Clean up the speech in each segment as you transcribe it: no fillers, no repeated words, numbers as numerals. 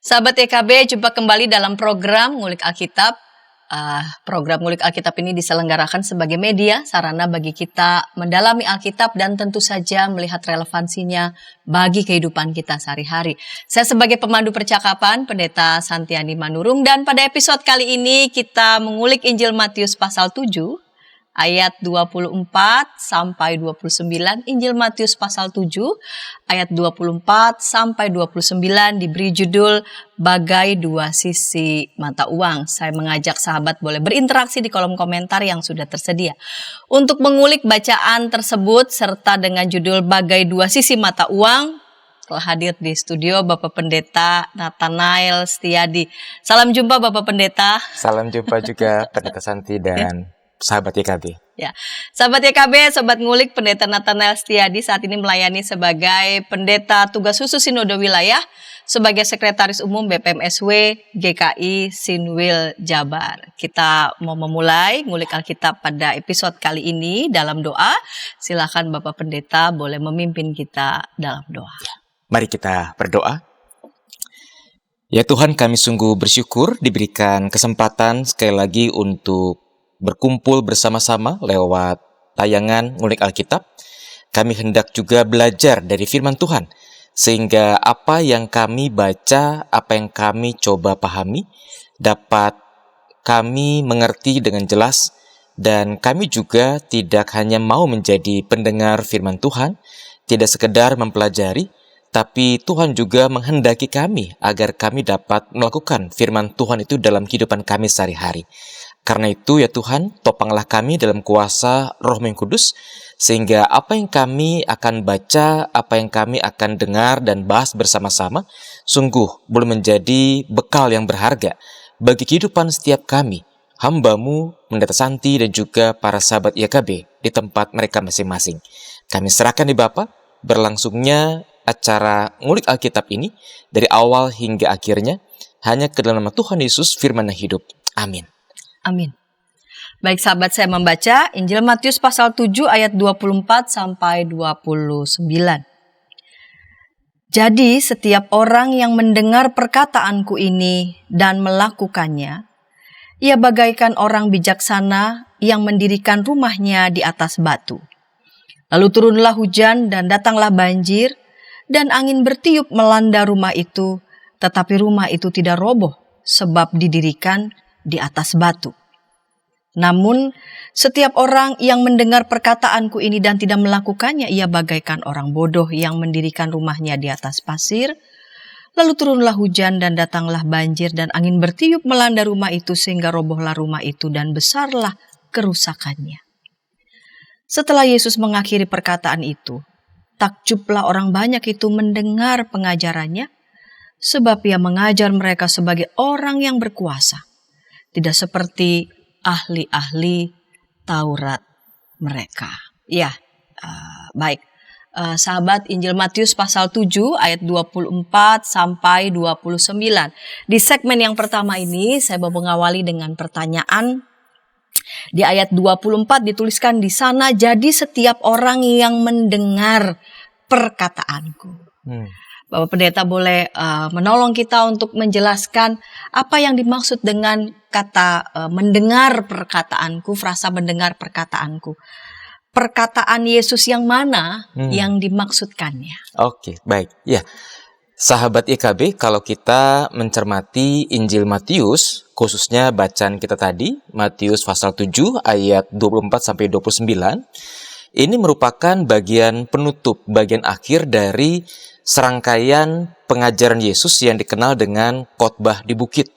Sahabat YKB, jumpa kembali dalam program Ngulik Alkitab. Program Ngulik Alkitab ini diselenggarakan sebagai media sarana bagi kita mendalami Alkitab dan tentu saja melihat relevansinya bagi kehidupan kita sehari-hari. Saya sebagai pemandu percakapan, Pendeta Santiani Manurung, dan pada episode kali ini kita mengulik Injil Matius pasal 7 ayat 24 sampai 29. Injil Matius pasal 7 ayat 24 sampai 29 diberi judul Bagai Dua Sisi Mata Uang. Saya mengajak sahabat boleh berinteraksi di kolom komentar yang sudah tersedia. Untuk mengulik bacaan tersebut serta dengan judul Bagai Dua Sisi Mata Uang, telah hadir di studio Bapak Pendeta Nathanael Setiadi. Salam jumpa Bapak Pendeta. Salam jumpa juga Pendeta Santi dan sahabat YKB. Ya, sahabat YKB, sobat ngulik, Pendeta Nathanael Setiadi saat ini melayani sebagai pendeta tugas khusus Sinode Wilayah, sebagai Sekretaris Umum BPMSW GKI Sinwil Jabar. Kita mau memulai ngulik Alkitab pada episode kali ini dalam doa. Silakan Bapak Pendeta boleh memimpin kita dalam doa. Mari kita berdoa. Ya Tuhan, kami sungguh bersyukur diberikan kesempatan sekali lagi untuk berkumpul bersama-sama lewat tayangan Ngulik Alkitab. Kami hendak juga belajar dari firman Tuhan, sehingga apa yang kami baca, apa yang kami coba pahami, dapat kami mengerti dengan jelas, dan kami juga tidak hanya mau menjadi pendengar firman Tuhan, tidak sekedar mempelajari, tapi Tuhan juga menghendaki kami agar kami dapat melakukan firman Tuhan itu dalam kehidupan kami sehari-hari. Karena itu ya Tuhan, topanglah kami dalam kuasa Roh-Mu yang Kudus, sehingga apa yang kami akan baca, apa yang kami akan dengar dan bahas bersama-sama, sungguh boleh menjadi bekal yang berharga bagi kehidupan setiap kami, hamba-Mu, Pendeta Santi dan juga para sahabat YKB di tempat mereka masing-masing. Kami serahkan di Bapa, berlangsungnya acara Ngulik Alkitab ini dari awal hingga akhirnya hanya ke dalam nama Tuhan Yesus firman yang hidup. Amin. Amin. Baik sahabat, saya membaca Injil Matius pasal 7 ayat 24 sampai 29. Jadi setiap orang yang mendengar perkataanku ini dan melakukannya, ia bagaikan orang bijaksana yang mendirikan rumahnya di atas batu. Lalu turunlah hujan dan datanglah banjir, dan angin bertiup melanda rumah itu, tetapi rumah itu tidak roboh sebab didirikan di atas batu. Namun setiap orang yang mendengar perkataanku ini dan tidak melakukannya, ia bagaikan orang bodoh yang mendirikan rumahnya di atas pasir. Lalu turunlah hujan dan datanglah banjir dan angin bertiup melanda rumah itu sehingga robohlah rumah itu dan besarlah kerusakannya. Setelah Yesus mengakhiri perkataan itu, takjublah orang banyak itu mendengar pengajarannya, sebab ia mengajar mereka sebagai orang yang berkuasa, tidak seperti ahli-ahli Taurat mereka. Ya, baik. Sahabat, Injil Matius pasal 7 ayat 24 sampai 29. Di segmen yang pertama ini saya mau mengawali dengan pertanyaan. Di ayat 24 dituliskan di sana, jadi setiap orang yang mendengar perkataanku. Bapak Pendeta boleh menolong kita untuk menjelaskan apa yang dimaksud dengan kata mendengar perkataanku, frasa mendengar perkataanku. Perkataan Yesus yang mana yang dimaksudkannya? Oke, baik. Ya, sahabat YKB, kalau kita mencermati Injil Matius, khususnya bacaan kita tadi, Matius pasal 7 ayat 24 sampai 29, ini merupakan bagian penutup, bagian akhir dari serangkaian pengajaran Yesus yang dikenal dengan khotbah di bukit,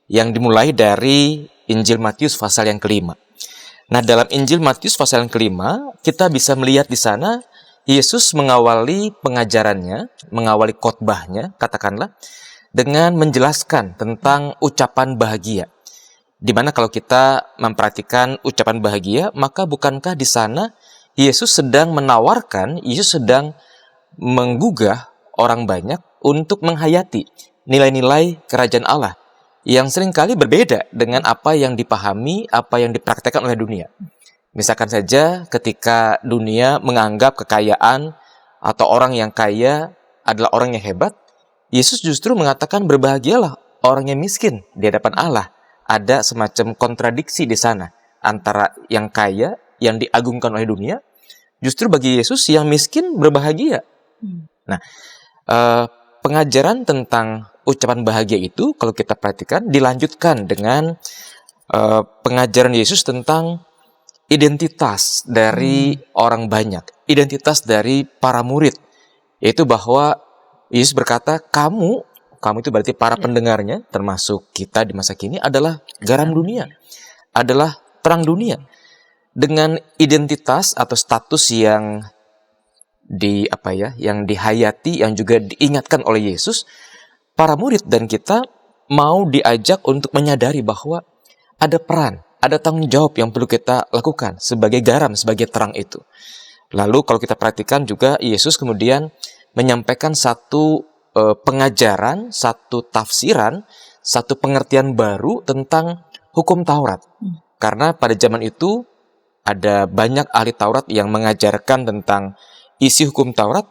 yang dimulai dari Injil Matius pasal yang kelima. Nah, dalam Injil Matius pasal yang kelima, kita bisa melihat di sana Yesus mengawali pengajarannya, mengawali khotbahnya, katakanlah, dengan menjelaskan tentang ucapan bahagia. Di mana kalau kita memperhatikan ucapan bahagia, maka bukankah di sana Yesus sedang menawarkan, Yesus sedang menggugah orang banyak untuk menghayati nilai-nilai kerajaan Allah yang seringkali berbeda dengan apa yang dipahami, apa yang dipraktekkan oleh dunia. Misalkan saja ketika dunia menganggap kekayaan atau orang yang kaya adalah orang yang hebat, Yesus justru mengatakan berbahagialah orang yang miskin di hadapan Allah. Ada semacam kontradiksi di sana antara yang kaya, yang diagungkan oleh dunia, justru bagi Yesus yang miskin berbahagia. Nah, pengajaran tentang ucapan bahagia itu kalau kita perhatikan dilanjutkan dengan pengajaran Yesus tentang identitas dari orang banyak, identitas dari para murid, yaitu bahwa Yesus berkata, kamu itu berarti para pendengarnya, termasuk kita di masa kini, adalah garam dunia, adalah terang dunia. Dengan identitas atau status yang yang dihayati, yang juga diingatkan oleh Yesus, para murid dan kita mau diajak untuk menyadari bahwa ada peran, ada tanggung jawab yang perlu kita lakukan sebagai garam, sebagai terang itu. Lalu kalau kita perhatikan juga Yesus kemudian menyampaikan satu pengajaran, satu tafsiran, satu pengertian baru tentang hukum Taurat. Karena pada zaman itu ada banyak ahli Taurat yang mengajarkan tentang isi hukum Taurat,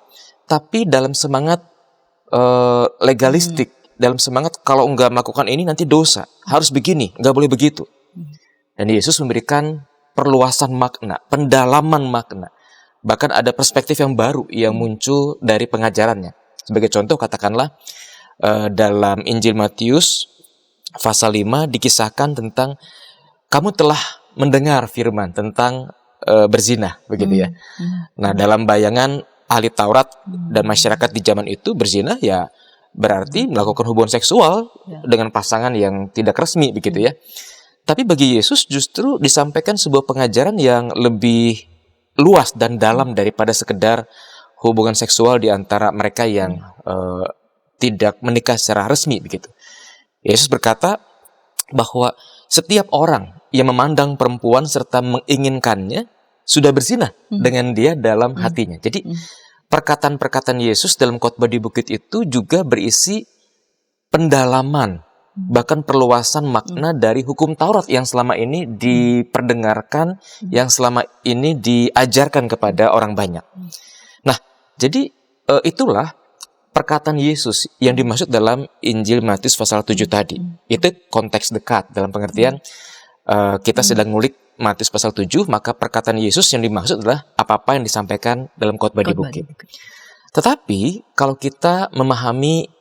tapi dalam semangat legalistik, dalam semangat kalau enggak melakukan ini nanti dosa, harus begini, enggak boleh begitu. Dan Yesus memberikan perluasan makna, pendalaman makna. Bahkan ada perspektif yang baru yang muncul dari pengajarannya. Sebagai contoh katakanlah dalam Injil Matius pasal 5 dikisahkan tentang kamu telah mendengar firman tentang berzina, begitu ya. Nah, dalam bayangan ahli Taurat dan masyarakat di zaman itu, berzina ya berarti melakukan hubungan seksual dengan pasangan yang tidak resmi, begitu ya. Tapi bagi Yesus justru disampaikan sebuah pengajaran yang lebih luas dan dalam daripada sekedar hubungan seksual di antara mereka yang tidak menikah secara resmi, begitu. Yesus berkata bahwa setiap orang yang memandang perempuan serta menginginkannya sudah berzina dengan dia dalam hatinya. Jadi perkataan-perkataan Yesus dalam khotbah di bukit itu juga berisi pendalaman, bahkan perluasan makna dari hukum Taurat yang selama ini diperdengarkan, yang selama ini diajarkan kepada orang banyak. Nah, jadi itulah perkataan Yesus yang dimaksud dalam Injil Matius pasal 7 tadi. Itu konteks dekat dalam pengertian kita sedang ngulik Matius pasal 7, maka perkataan Yesus yang dimaksud adalah apa-apa yang disampaikan dalam khotbah di bukit. Tetapi kalau kita memahami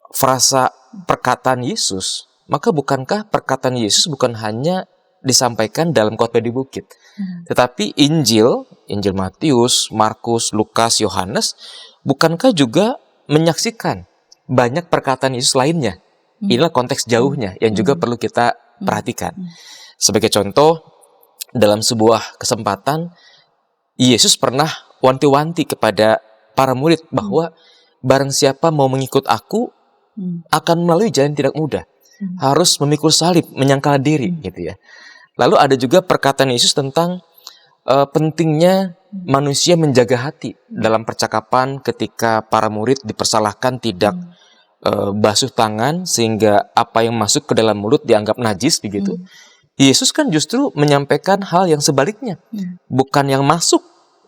frasa perkataan Yesus, maka bukankah perkataan Yesus bukan hanya disampaikan dalam khotbah di bukit, tetapi Injil Matius, Markus, Lukas, Yohanes, bukankah juga menyaksikan banyak perkataan Yesus lainnya? Inilah konteks jauhnya yang juga perlu kita perhatikan. Sebagai contoh, dalam sebuah kesempatan, Yesus pernah wanti-wanti kepada para murid bahwa barang siapa mau mengikut aku, akan melalui jalan tidak mudah. Harus memikul salib, menyangkal diri, gitu ya. Lalu ada juga perkataan Yesus tentang pentingnya manusia menjaga hati dalam percakapan ketika para murid dipersalahkan tidak basuh tangan sehingga apa yang masuk ke dalam mulut dianggap najis, begitu. Yesus kan justru menyampaikan hal yang sebaliknya. Bukan yang masuk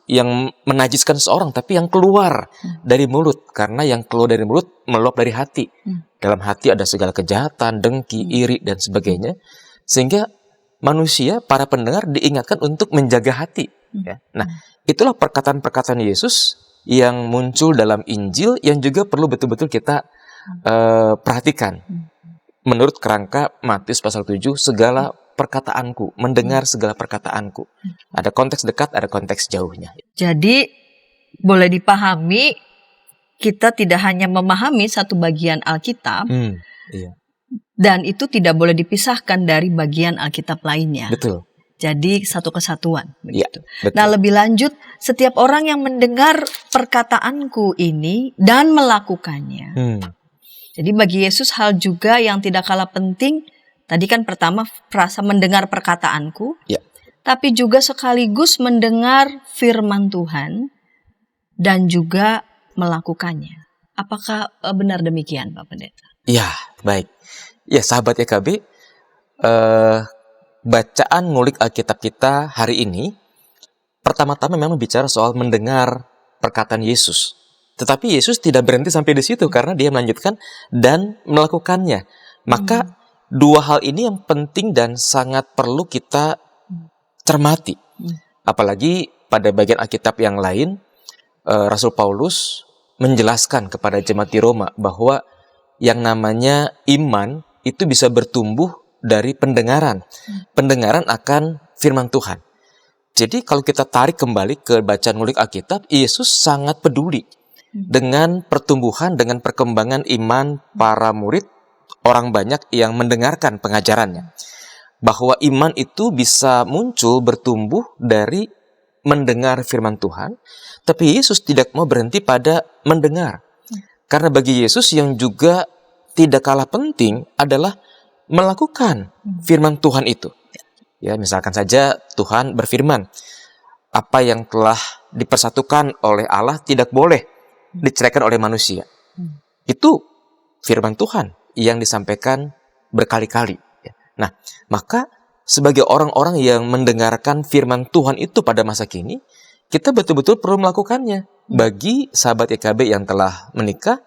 yang menajiskan seseorang, tapi yang keluar dari mulut. Karena yang keluar dari mulut meluap dari hati. Dalam hati ada segala kejahatan, dengki, iri, dan sebagainya. Sehingga manusia, para pendengar diingatkan untuk menjaga hati. Ya. Nah, itulah perkataan-perkataan Yesus yang muncul dalam Injil yang juga perlu betul-betul kita perhatikan. Menurut kerangka Matius pasal 7, segala perkataanku, mendengar segala perkataanku. Ada konteks dekat, ada konteks jauhnya. Jadi boleh dipahami, kita tidak hanya memahami satu bagian Alkitab, dan itu tidak boleh dipisahkan dari bagian Alkitab lainnya. Betul. Jadi satu kesatuan. Begitu. Ya, betul. Nah, lebih lanjut, setiap orang yang mendengar perkataanku ini dan melakukannya. Jadi bagi Yesus hal juga yang tidak kalah penting. Tadi kan pertama frasa mendengar perkataanku, tapi juga sekaligus mendengar firman Tuhan dan juga melakukannya. Apakah benar demikian, Pak Pendeta? Ya, baik. Ya, sahabat YKB, bacaan ngulik Alkitab kita hari ini, pertama-tama memang bicara soal mendengar perkataan Yesus. Tetapi Yesus tidak berhenti sampai di situ karena dia melanjutkan dan melakukannya. Maka dua hal ini yang penting dan sangat perlu kita cermati. Apalagi pada bagian Alkitab yang lain, Rasul Paulus menjelaskan kepada jemaat di Roma bahwa yang namanya iman itu bisa bertumbuh dari pendengaran. Pendengaran akan firman Tuhan. Jadi kalau kita tarik kembali ke bacaan ngulik Alkitab, Yesus sangat peduli dengan pertumbuhan, dengan perkembangan iman para murid, orang banyak yang mendengarkan pengajarannya. Bahwa iman itu bisa muncul, bertumbuh dari mendengar firman Tuhan, tapi Yesus tidak mau berhenti pada mendengar. Karena bagi Yesus yang juga tidak kalah penting adalah melakukan firman Tuhan itu. Ya, misalkan saja Tuhan berfirman, apa yang telah dipersatukan oleh Allah tidak boleh diceraikan oleh manusia. Itu firman Tuhan yang disampaikan berkali-kali. Nah, maka sebagai orang-orang yang mendengarkan firman Tuhan itu pada masa kini, kita betul-betul perlu melakukannya. Bagi sahabat YKB yang telah menikah,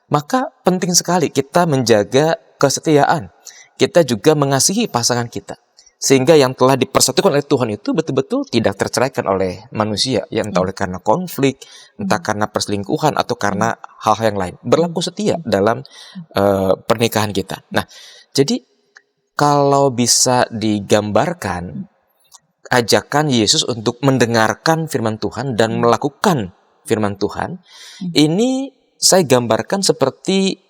maka penting sekali kita menjaga kesetiaan. Kita juga mengasihi pasangan kita. Sehingga yang telah dipersatukan oleh Tuhan itu betul-betul tidak terceraikan oleh manusia. Ya, entah oleh karena konflik, entah karena perselingkuhan, atau karena hal-hal yang lain. Berlaku setia dalam pernikahan kita. Nah, jadi kalau bisa digambarkan, ajakan Yesus untuk mendengarkan firman Tuhan dan melakukan firman Tuhan, ini saya gambarkan seperti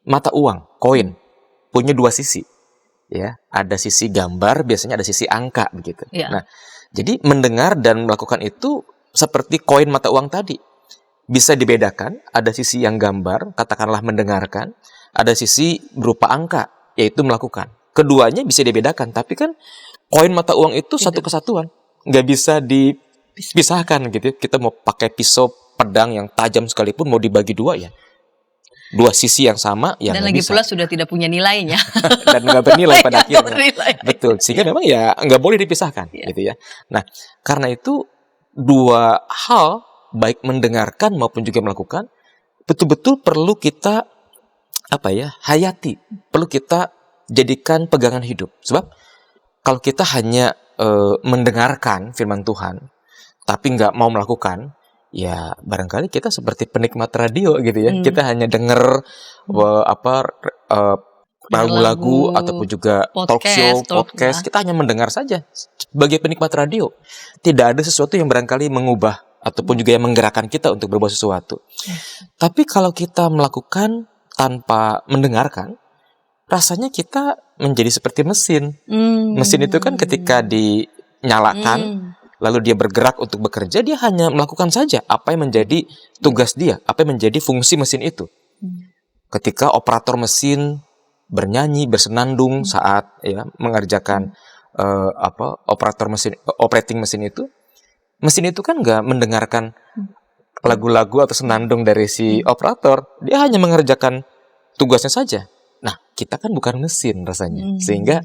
mata uang, koin, punya dua sisi. Ya, ada sisi gambar, biasanya ada sisi angka begitu. Ya. Nah, jadi mendengar dan melakukan itu seperti koin mata uang tadi. Bisa dibedakan, ada sisi yang gambar, katakanlah mendengarkan, ada sisi berupa angka, yaitu melakukan. Keduanya bisa dibedakan, tapi kan koin mata uang itu satu kesatuan, nggak bisa dipisahkan gitu. Kita mau pakai pisau pedang yang tajam sekalipun mau dibagi dua ya. Dua sisi yang sama ya dan lagi bisa. Pula sudah tidak punya nilainya dan nggak bernilai pada akhirnya. Betul, sehingga memang ya nggak boleh dipisahkan gitu ya. Nah, karena itu dua hal, baik mendengarkan maupun juga melakukan, betul-betul perlu kita hayati, perlu kita jadikan pegangan hidup. Sebab kalau kita hanya mendengarkan firman Tuhan tapi nggak mau melakukan, ya barangkali kita seperti penikmat radio gitu ya. Kita hanya dengar lagu-lagu ataupun juga talk show, podcast. Kita hanya mendengar saja sebagai penikmat radio. Tidak ada sesuatu yang barangkali mengubah ataupun juga yang menggerakkan kita untuk berbuat sesuatu. Tapi kalau kita melakukan tanpa mendengarkan, rasanya kita menjadi seperti mesin. Mesin itu kan ketika dinyalakan, lalu dia bergerak untuk bekerja, dia hanya melakukan saja apa yang menjadi tugas dia, apa yang menjadi fungsi mesin itu. Ketika operator mesin bernyanyi, bersenandung saat mengerjakan operating mesin itu kan nggak mendengarkan lagu-lagu atau senandung dari si operator, dia hanya mengerjakan tugasnya saja. Nah, kita kan bukan mesin rasanya, sehingga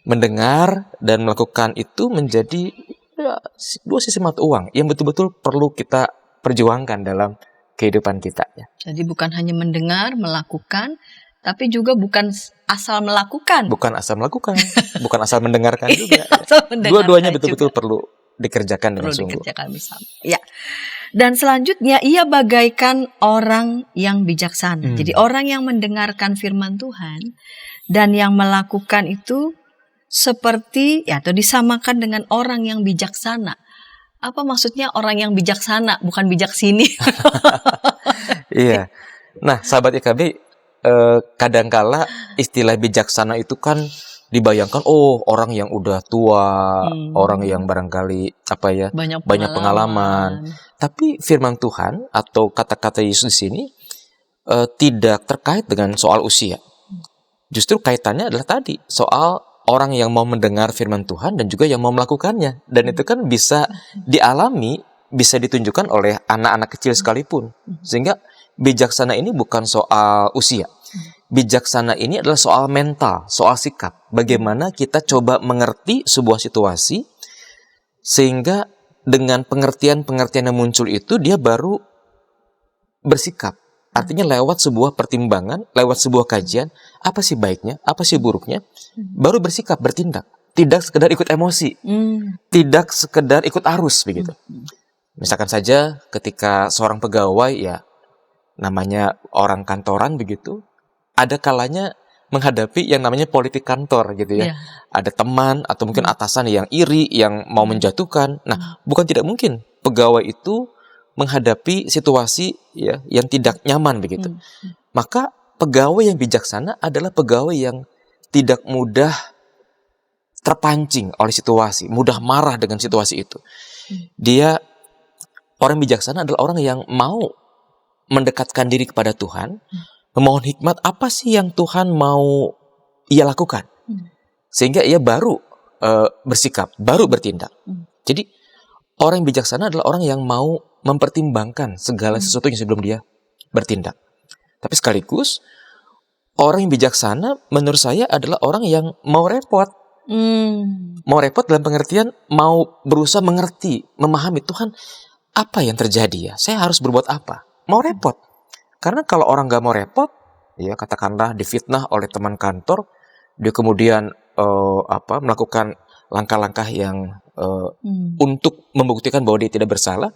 mendengar dan melakukan itu menjadi dua sisi mata uang yang betul-betul perlu kita perjuangkan dalam kehidupan kita. Ya. Jadi bukan hanya mendengar, melakukan, tapi juga bukan asal melakukan. Bukan asal melakukan, bukan asal mendengarkan juga. Dua-duanya betul-betul perlu dikerjakan dengan sungguh. Dikerjakan bersama. Ya. Dan selanjutnya, ia bagaikan orang yang bijaksana. Jadi orang yang mendengarkan firman Tuhan dan yang melakukan itu seperti atau disamakan dengan orang yang bijaksana. Apa maksudnya orang yang bijaksana, bukan bijak sini? Iya. Nah, sahabat YKB, kadangkala istilah bijaksana itu kan dibayangkan orang yang udah tua, orang yang barangkali banyak pengalaman. Tapi firman Tuhan atau kata-kata Yesus di sini tidak terkait dengan soal usia. Justru kaitannya adalah tadi soal orang yang mau mendengar firman Tuhan dan juga yang mau melakukannya. Dan itu kan bisa dialami, bisa ditunjukkan oleh anak-anak kecil sekalipun. Sehingga bijaksana ini bukan soal usia. Bijaksana ini adalah soal mental, soal sikap. Bagaimana kita coba mengerti sebuah situasi, sehingga dengan pengertian-pengertian yang muncul itu, dia baru bersikap. Artinya lewat sebuah pertimbangan, lewat sebuah kajian, apa sih baiknya, apa sih buruknya, baru bersikap, bertindak. Tidak sekedar ikut emosi, tidak sekedar ikut arus begitu. Misalkan saja ketika seorang pegawai, ya namanya orang kantoran begitu, ada kalanya menghadapi yang namanya politik kantor gitu ya. Ada teman atau mungkin atasan yang iri, yang mau menjatuhkan. Nah, bukan tidak mungkin pegawai itu menghadapi situasi ya yang tidak nyaman begitu. Maka pegawai yang bijaksana adalah pegawai yang tidak mudah terpancing oleh situasi, mudah marah dengan situasi itu. Dia, orang bijaksana adalah orang yang mau mendekatkan diri kepada Tuhan, memohon hikmat apa sih yang Tuhan mau ia lakukan, sehingga ia baru bersikap, baru bertindak. Jadi orang yang bijaksana adalah orang yang mau mempertimbangkan segala sesuatunya sebelum dia bertindak. Tapi sekaligus orang yang bijaksana menurut saya adalah orang yang mau repot. Mau repot dalam pengertian mau berusaha mengerti, memahami Tuhan, apa yang terjadi ya? Saya harus berbuat apa? Mau repot. Karena kalau orang gak mau repot, ya katakanlah difitnah oleh teman kantor, dia kemudian melakukan langkah-langkah yang untuk membuktikan bahwa dia tidak bersalah,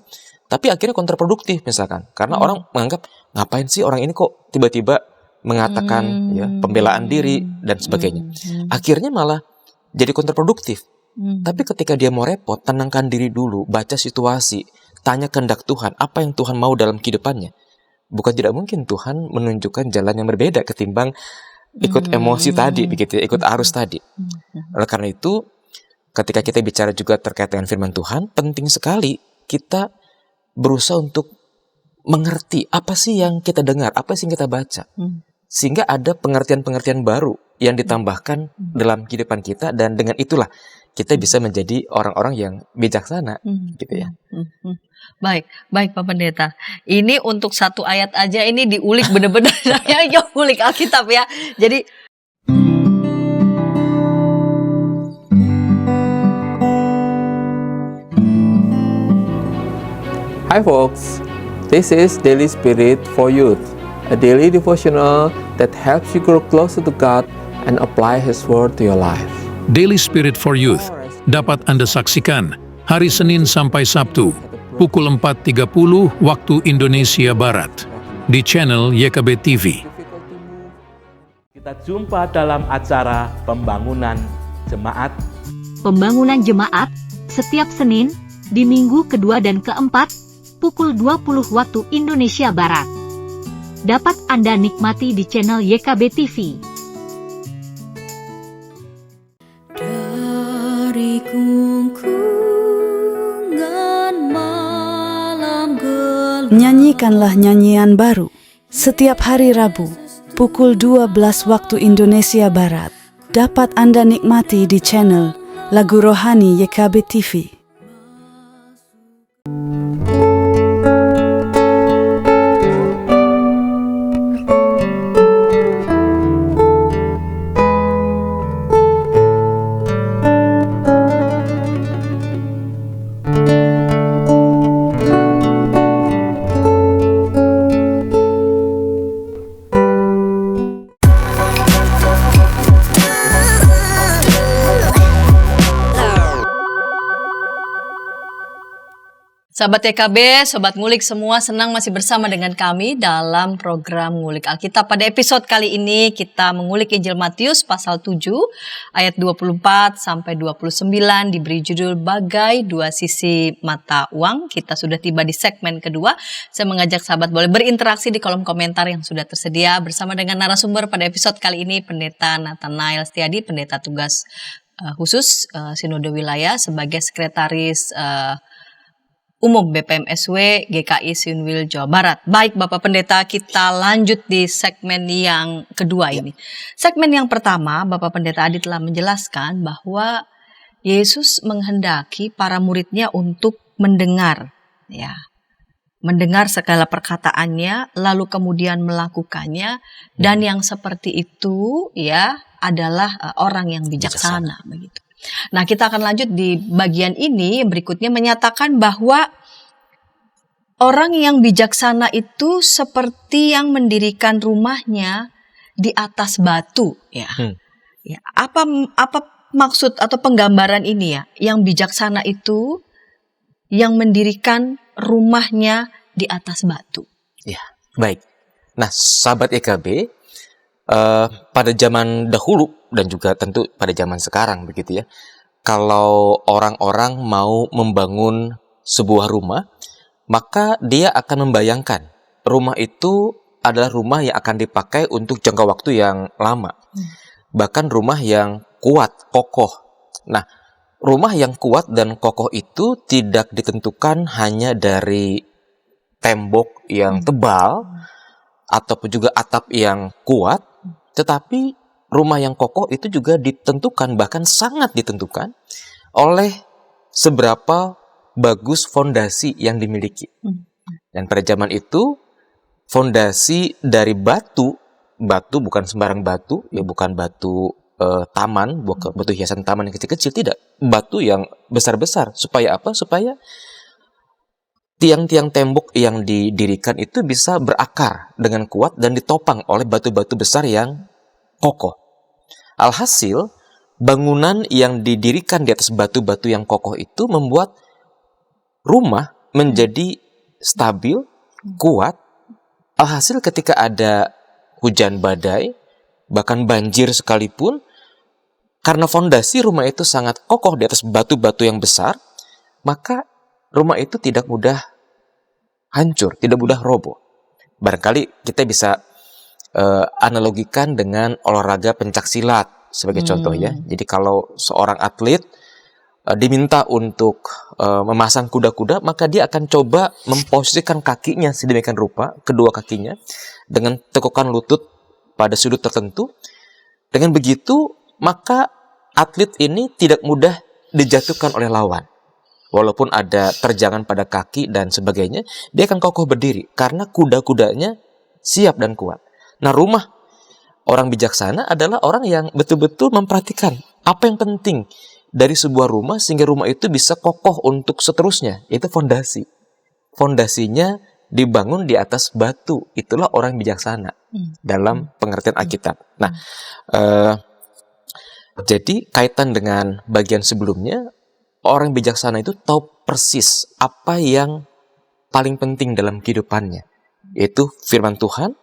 tapi akhirnya kontraproduktif misalkan. Karena orang menganggap, ngapain sih orang ini kok tiba-tiba mengatakan ya pembelaan diri dan sebagainya. Akhirnya malah jadi kontraproduktif. Tapi ketika dia mau repot, tenangkan diri dulu, baca situasi, tanya kehendak Tuhan, apa yang Tuhan mau dalam kehidupannya. Bukan tidak mungkin Tuhan menunjukkan jalan yang berbeda ketimbang ikut emosi tadi, begitu ya, ikut arus tadi. Oleh karena itu, ketika kita bicara juga terkait dengan firman Tuhan, penting sekali kita berusaha untuk mengerti apa sih yang kita dengar, apa sih yang kita baca. Sehingga ada pengertian-pengertian baru yang ditambahkan dalam kehidupan kita, dan dengan itulah kita bisa menjadi orang-orang yang bijaksana, gitu ya. Baik Pak Pendeta. Ini untuk satu ayat aja ini diulik benar-benar saya ulik Alkitab ya. Jadi Hi folks, this is Daily Spirit for Youth, a daily devotional that helps you grow closer to God and apply His Word to your life. Daily Spirit for Youth dapat Anda saksikan hari Senin sampai Sabtu pukul 4.30 waktu Indonesia Barat di channel YKB TV. Kita jumpa dalam acara Pembangunan Jemaat. Pembangunan Jemaat setiap Senin di minggu kedua dan keempat pukul 20 waktu Indonesia Barat. Dapat Anda nikmati di channel YKB TV. Dari gungkungan malam gelap, Nyanyikanlah nyanyian baru setiap hari Rabu pukul 12 waktu Indonesia Barat. Dapat Anda nikmati di channel Lagu Rohani YKB TV. Sahabat YKB, Sobat Ngulik semua, senang masih bersama dengan kami dalam program Ngulik Alkitab. Pada episode kali ini kita mengulik Injil Matius pasal 7 ayat 24 sampai 29 diberi judul Bagai Dua Sisi Mata Uang. Kita sudah tiba di segmen kedua. Saya mengajak sahabat boleh berinteraksi di kolom komentar yang sudah tersedia bersama dengan narasumber pada episode kali ini, Pendeta Nathanael Setiadi, Pendeta Tugas Khusus Sinode Wilayah sebagai Sekretaris Umum BPMSW GKI Sinwil Jawa Barat. Baik Bapak Pendeta, kita lanjut di segmen yang kedua ini. Segmen yang pertama, Bapak Pendeta Adi telah menjelaskan bahwa Yesus menghendaki para muridnya untuk mendengar, ya, mendengar segala perkataannya, lalu kemudian melakukannya, dan yang seperti itu, ya, adalah orang yang bijaksana, begitu. Nah, kita akan lanjut di bagian ini berikutnya menyatakan bahwa Orang yang bijaksana itu seperti yang mendirikan rumahnya di atas batu, ya. Ya, apa maksud atau penggambaran ini ya? Yang bijaksana itu yang mendirikan rumahnya di atas batu. Ya, baik. Nah, sahabat EKB, pada zaman dahulu dan juga tentu pada zaman sekarang begitu ya. Kalau orang-orang mau membangun sebuah rumah, maka dia akan membayangkan rumah itu adalah rumah yang akan dipakai untuk jangka waktu yang lama. Bahkan rumah yang kuat, kokoh. Nah, rumah yang kuat dan kokoh itu tidak ditentukan hanya dari tembok yang tebal ataupun juga atap yang kuat, tetapi rumah yang kokoh itu juga ditentukan, bahkan sangat ditentukan oleh seberapa bagus fondasi yang dimiliki. Dan pada zaman itu fondasi dari batu bukan sembarang batu, ya bukan batu taman, bukan batu hiasan taman yang kecil-kecil, tidak, batu yang besar-besar. Supaya apa? Supaya tiang-tiang tembok yang didirikan itu bisa berakar dengan kuat dan ditopang oleh batu-batu besar yang kokoh. Alhasil, bangunan yang didirikan di atas batu-batu yang kokoh itu membuat rumah menjadi stabil, kuat. Alhasil ketika ada hujan badai, bahkan banjir sekalipun, karena fondasi rumah itu sangat kokoh di atas batu-batu yang besar, maka rumah itu tidak mudah hancur, tidak mudah roboh. Barangkali kita bisa analogikan dengan olahraga pencaksilat sebagai contoh ya. Jadi kalau seorang atlet diminta untuk memasang kuda-kuda, maka dia akan coba memposisikan kakinya sedemikian rupa, kedua kakinya, dengan tekukan lutut pada sudut tertentu. Dengan begitu, maka atlet ini tidak mudah dijatuhkan oleh lawan. Walaupun ada terjangan pada kaki dan sebagainya, dia akan kokoh berdiri karena kuda-kudanya siap dan kuat. Nah, rumah orang bijaksana adalah orang yang betul-betul memperhatikan apa yang penting dari sebuah rumah sehingga rumah itu bisa kokoh untuk seterusnya. Itu fondasi. Fondasinya dibangun di atas batu. Itulah orang bijaksana dalam pengertian Alkitab. Nah, jadi kaitan dengan bagian sebelumnya, orang bijaksana itu tahu persis apa yang paling penting dalam kehidupannya, yaitu firman Tuhan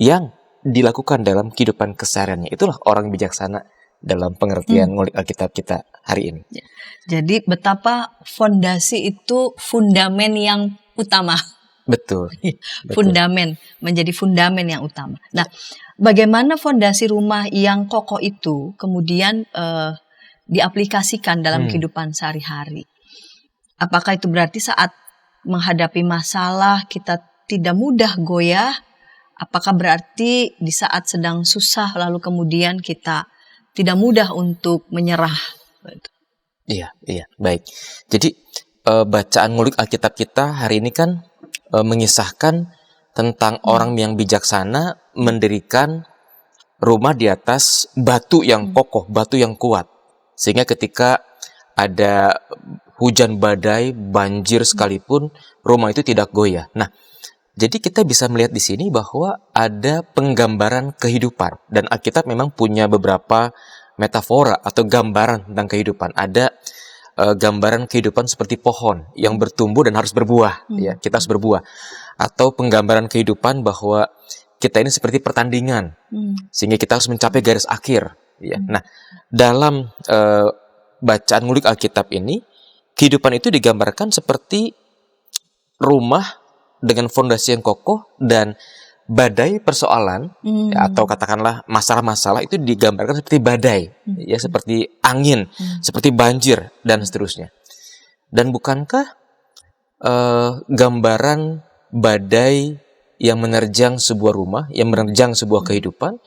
yang dilakukan dalam kehidupan kesehariannya. Itulah orang bijaksana dalam pengertian ngulik Alkitab kita hari ini. Jadi betapa fondasi itu fundamen yang utama. Betul. Fundamen, menjadi fundamen yang utama. Nah, bagaimana fondasi rumah yang kokoh itu kemudian diaplikasikan dalam kehidupan sehari-hari? Apakah itu berarti saat menghadapi masalah kita tidak mudah goyah? Apakah berarti di saat sedang susah lalu kemudian kita tidak mudah untuk menyerah? Iya, baik. Jadi bacaan ngulik Alkitab kita hari ini kan mengisahkan tentang orang yang bijaksana mendirikan rumah di atas batu yang kokoh, batu yang kuat. Sehingga ketika ada hujan badai, banjir sekalipun, rumah itu tidak goyah. Nah, jadi kita bisa melihat di sini bahwa ada penggambaran kehidupan. Dan Alkitab memang punya beberapa metafora atau gambaran tentang kehidupan. Ada gambaran kehidupan seperti pohon yang bertumbuh dan harus berbuah. Ya, kita harus berbuah. Atau penggambaran kehidupan bahwa kita ini seperti pertandingan. Sehingga kita harus mencapai garis akhir. Ya. Nah, dalam bacaan ngulik Alkitab ini, kehidupan itu digambarkan seperti rumah dengan fondasi yang kokoh dan badai persoalan ya, atau katakanlah masalah-masalah itu digambarkan seperti badai, ya seperti angin, seperti banjir dan seterusnya. Dan bukankah gambaran badai yang menerjang sebuah rumah, yang menerjang sebuah kehidupan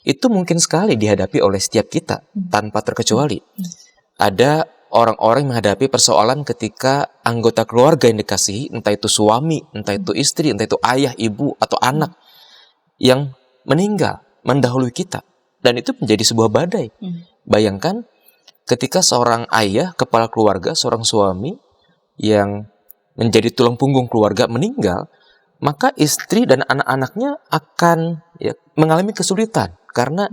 itu mungkin sekali dihadapi oleh setiap kita tanpa terkecuali. Ada orang-orang menghadapi persoalan ketika anggota keluarga yang dikasihi, entah itu suami, entah itu istri, entah itu ayah, ibu, atau anak yang meninggal, mendahului kita. Dan itu menjadi sebuah badai. Bayangkan ketika seorang ayah, kepala keluarga, seorang suami yang menjadi tulang punggung keluarga meninggal, maka istri dan anak-anaknya akan mengalami kesulitan karena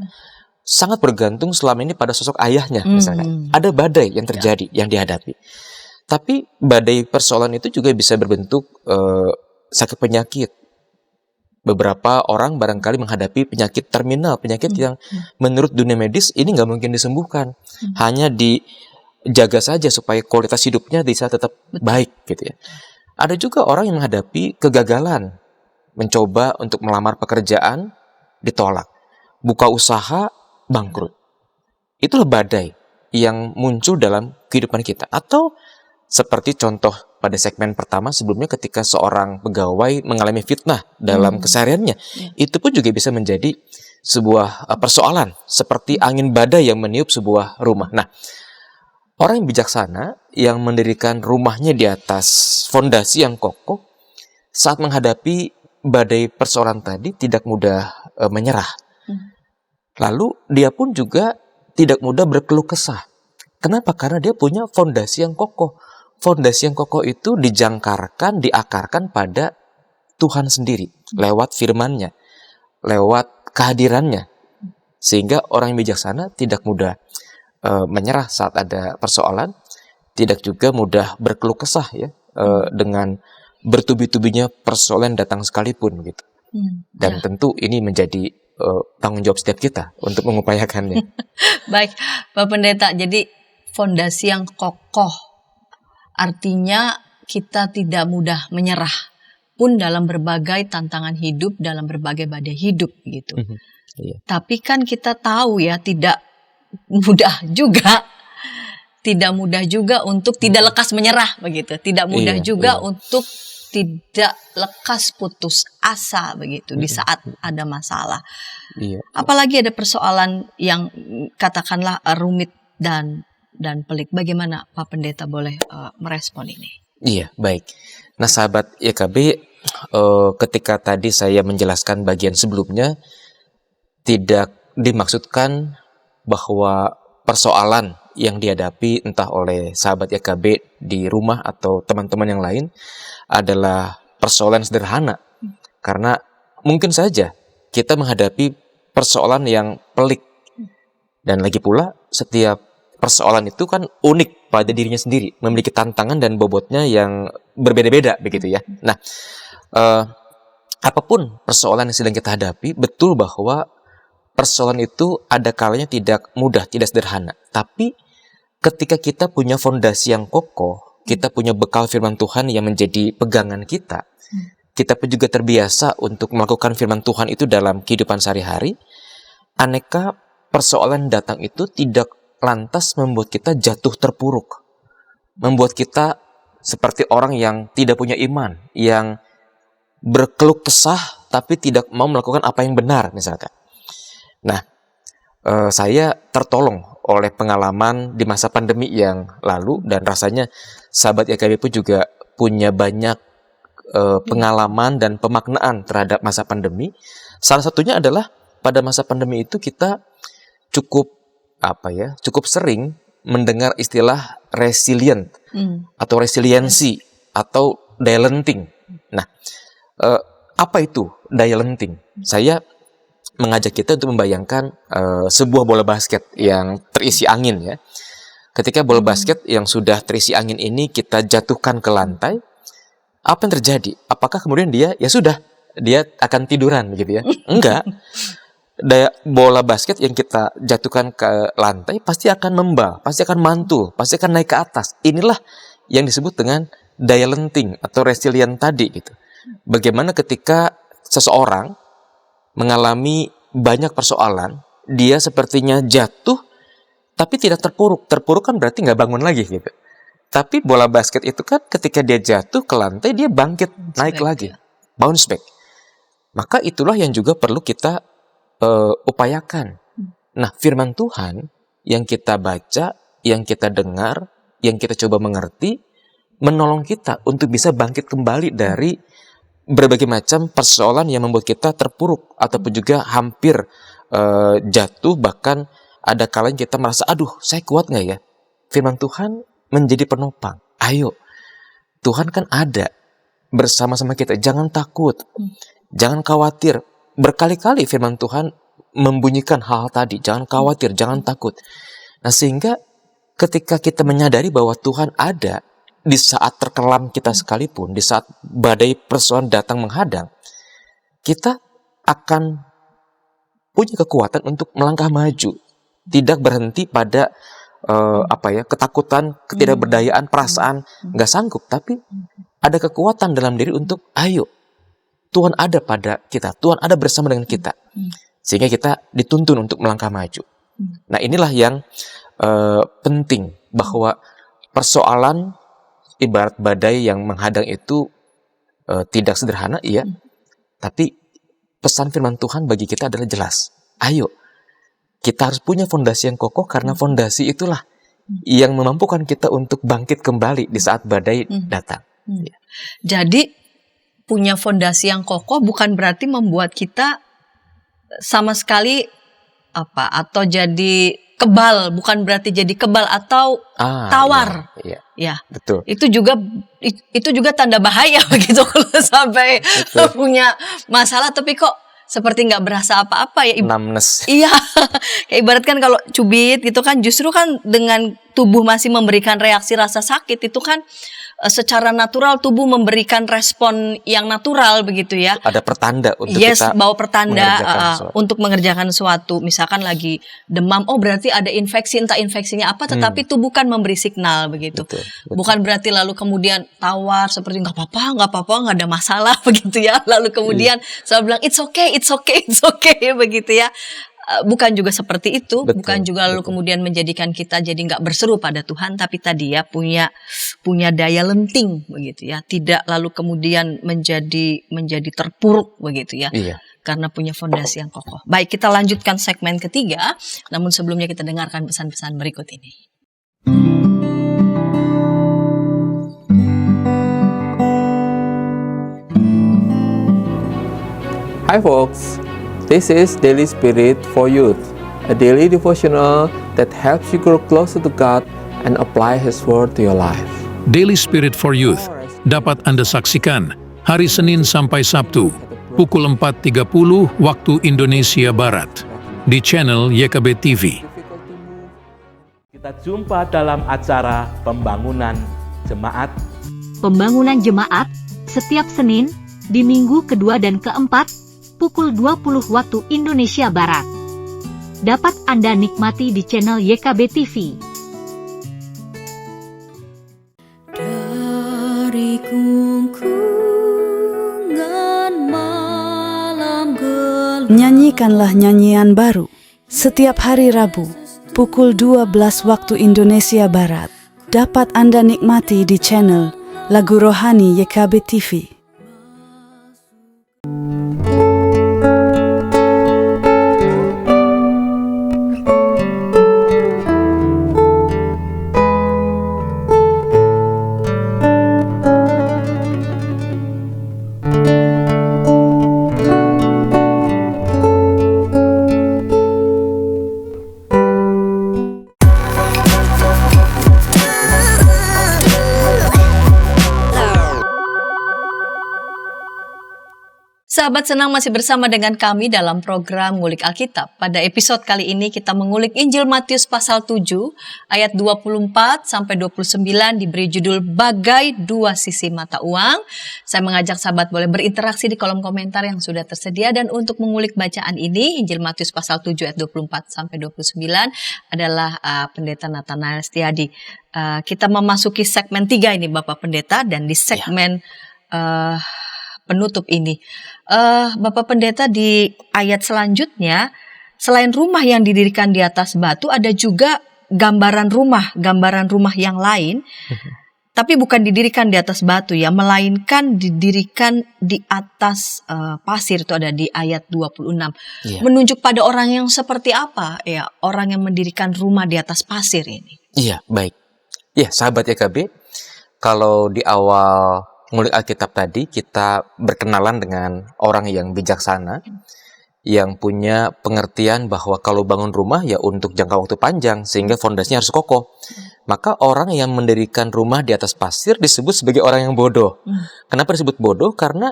sangat bergantung selama ini pada sosok ayahnya misalkan. Ada badai yang terjadi, yang dihadapi. Tapi badai persoalan itu juga bisa berbentuk sakit penyakit. Beberapa orang barangkali menghadapi penyakit terminal, penyakit yang menurut dunia medis ini nggak mungkin disembuhkan. Hanya dijaga saja supaya kualitas hidupnya bisa tetap baik gitu ya. Ada juga orang yang menghadapi kegagalan, mencoba untuk melamar pekerjaan, ditolak. Buka usaha, bangkrut. Itulah badai yang muncul dalam kehidupan kita. Atau seperti contoh pada segmen pertama sebelumnya ketika seorang pegawai mengalami fitnah dalam kesehariannya, itu pun juga bisa menjadi sebuah persoalan seperti angin badai yang meniup sebuah rumah. Nah, orang yang bijaksana yang mendirikan rumahnya di atas fondasi yang kokoh saat menghadapi badai persoalan tadi tidak mudah menyerah. Lalu dia pun juga tidak mudah berkeluh kesah. Kenapa? Karena dia punya fondasi yang kokoh. Fondasi yang kokoh itu dijangkarkan, diakarkan pada Tuhan sendiri lewat firman-Nya, lewat kehadirannya. Sehingga orang yang bijaksana tidak mudah menyerah saat ada persoalan, tidak juga mudah berkeluh kesah ya dengan bertubi-tubinya persoalan datang sekalipun gitu. Dan tentu ini menjadi tanggung jawab setiap kita untuk mengupayakannya. Baik, Pak Pendeta, jadi fondasi yang kokoh artinya kita tidak mudah menyerah pun dalam berbagai tantangan hidup, dalam berbagai badai hidup gitu. Iya. Tapi kan kita tahu ya tidak mudah juga untuk tidak lekas menyerah begitu, tidak mudah juga untuk tidak lekas putus asa begitu di saat ada masalah. Apalagi ada persoalan yang katakanlah rumit dan pelik. Bagaimana Pak Pendeta boleh merespon ini? Iya, baik. Nah, sahabat YKB, ketika tadi saya menjelaskan bagian sebelumnya, tidak dimaksudkan bahwa persoalan yang dihadapi entah oleh sahabat YKB di rumah atau teman-teman yang lain adalah persoalan sederhana. Karena mungkin saja kita menghadapi persoalan yang pelik. Dan lagi pula setiap persoalan itu kan unik pada dirinya sendiri, memiliki tantangan dan bobotnya yang berbeda-beda begitu ya. Nah, apapun persoalan yang sedang kita hadapi, betul bahwa persoalan itu ada kalanya tidak mudah, tidak sederhana. Tapi ketika kita punya fondasi yang kokoh, kita punya bekal firman Tuhan yang menjadi pegangan kita, kita pun juga terbiasa untuk melakukan firman Tuhan itu dalam kehidupan sehari-hari, aneka persoalan datang itu tidak lantas membuat kita jatuh terpuruk, membuat kita seperti orang yang tidak punya iman, yang berkeluh kesah tapi tidak mau melakukan apa yang benar misalkan. Nah, saya tertolong oleh pengalaman di masa pandemi yang lalu, dan rasanya sahabat YKB pun juga punya banyak pengalaman dan pemaknaan terhadap masa pandemi. Salah satunya adalah pada masa pandemi itu kita cukup sering mendengar istilah resilient atau resiliensi atau daya lenting. Nah, apa itu daya lenting? Saya mengajak kita untuk membayangkan sebuah bola basket yang terisi angin ya. Ketika bola basket yang sudah terisi angin ini kita jatuhkan ke lantai, apa yang terjadi? Apakah kemudian dia akan tiduran gitu ya? Enggak. Bola basket yang kita jatuhkan ke lantai pasti akan membal, pasti akan mantul, pasti akan naik ke atas. Inilah yang disebut dengan daya lenting atau resilient tadi gitu. Bagaimana ketika seseorang mengalami banyak persoalan, dia sepertinya jatuh tapi tidak terpuruk. Terpuruk kan berarti nggak bangun lagi gitu. Tapi bola basket itu kan ketika dia jatuh ke lantai dia bangkit, naik lagi, bounce back. Maka itulah yang juga perlu kita upayakan. Nah, firman Tuhan yang kita baca, yang kita dengar, yang kita coba mengerti, menolong kita untuk bisa bangkit kembali dari berbagai macam persoalan yang membuat kita terpuruk ataupun juga hampir jatuh, bahkan ada kalanya kita merasa, aduh saya kuat nggak ya? Firman Tuhan menjadi penopang. Ayo, Tuhan kan ada bersama-sama kita. Jangan takut, jangan khawatir. Berkali-kali firman Tuhan membunyikan hal tadi. Jangan khawatir, jangan takut. Nah, sehingga ketika kita menyadari bahwa Tuhan ada di saat terkelam kita sekalipun, di saat badai persoalan datang menghadang, kita akan punya kekuatan untuk melangkah maju. Tidak berhenti pada ketakutan, ketidakberdayaan, perasaan nggak sanggup, tapi ada kekuatan dalam diri untuk ayo, Tuhan ada pada kita, Tuhan ada bersama dengan kita, sehingga kita dituntun untuk melangkah maju. Nah, inilah yang penting, bahwa persoalan ibarat badai yang menghadang itu tidak sederhana, iya, tapi pesan firman Tuhan bagi kita adalah jelas. Ayo, kita harus punya fondasi yang kokoh, karena fondasi itulah yang memampukan kita untuk bangkit kembali di saat badai datang. Jadi punya fondasi yang kokoh bukan berarti membuat kita sama sekali atau jadi kebal, bukan berarti jadi kebal atau tawar. Iya, Ya, betul. Itu juga tanda bahaya begitu kalau sampai punya masalah tapi kok seperti nggak berasa apa-apa ya. Numbness. Iya, kayak ibarat kan kalau cubit gitu kan, justru kan dengan tubuh masih memberikan reaksi rasa sakit itu kan secara natural tubuh memberikan respon yang natural begitu ya. Ada pertanda untuk kita bawa pertanda untuk mengerjakan sesuatu. Misalkan lagi demam, oh berarti ada infeksi, entah infeksinya apa, tetapi tubuh kan memberi signal begitu. Betul. Bukan berarti lalu kemudian tawar seperti nggak apa-apa, nggak ada masalah begitu ya. Lalu kemudian selalu bilang it's okay begitu ya. Bukan juga seperti itu, bukan juga lalu kemudian menjadikan kita jadi nggak berseru pada Tuhan, tapi tadi ya punya daya lenting begitu ya, tidak lalu kemudian menjadi terpuruk begitu ya, karena punya fondasi yang kokoh. Baik, kita lanjutkan segmen ketiga, namun sebelumnya kita dengarkan pesan-pesan berikut ini. Hi folks, this is Daily Spirit for Youth, a daily devotional that helps you grow closer to God and apply His Word to your life. Daily Spirit for Youth dapat Anda saksikan hari Senin sampai Sabtu pukul 4.30 waktu Indonesia Barat di channel YKB TV. Kita jumpa dalam acara pembangunan jemaat. Pembangunan jemaat setiap Senin di minggu kedua dan keempat pukul 20 waktu Indonesia Barat. Dapat Anda nikmati di channel YKB TV. Dari kungkungan malam gelap. Nyanyikanlah nyanyian baru setiap hari Rabu pukul 12 waktu Indonesia Barat. Dapat Anda nikmati di channel Lagu Rohani YKB TV. Sahabat senang masih bersama dengan kami dalam program Ngulik Alkitab. Pada episode kali ini kita mengulik Injil Matius pasal 7 ayat 24 sampai 29 diberi judul Bagai Dua Sisi Mata Uang. Saya mengajak sahabat boleh berinteraksi di kolom komentar yang sudah tersedia, dan untuk mengulik bacaan ini Injil Matius pasal 7 ayat 24 sampai 29 adalah Pendeta Nathanael Setiadi. Kita memasuki segmen 3 ini Bapak Pendeta, dan di segmen penutup ini Bapak Pendeta, di ayat selanjutnya selain rumah yang didirikan di atas batu ada juga gambaran rumah yang lain, tapi bukan didirikan di atas batu ya, melainkan didirikan di atas pasir. Itu ada di ayat 26. Menunjuk pada orang yang seperti apa ya, orang yang mendirikan rumah di atas pasir ini. Iya, baik. Ya, sahabat YKB, kalau di awal ngulik Alkitab tadi kita berkenalan dengan orang yang bijaksana yang punya pengertian bahwa kalau bangun rumah ya untuk jangka waktu panjang sehingga fondasinya harus kokoh. Maka orang yang mendirikan rumah di atas pasir disebut sebagai orang yang bodoh. Kenapa disebut bodoh? Karena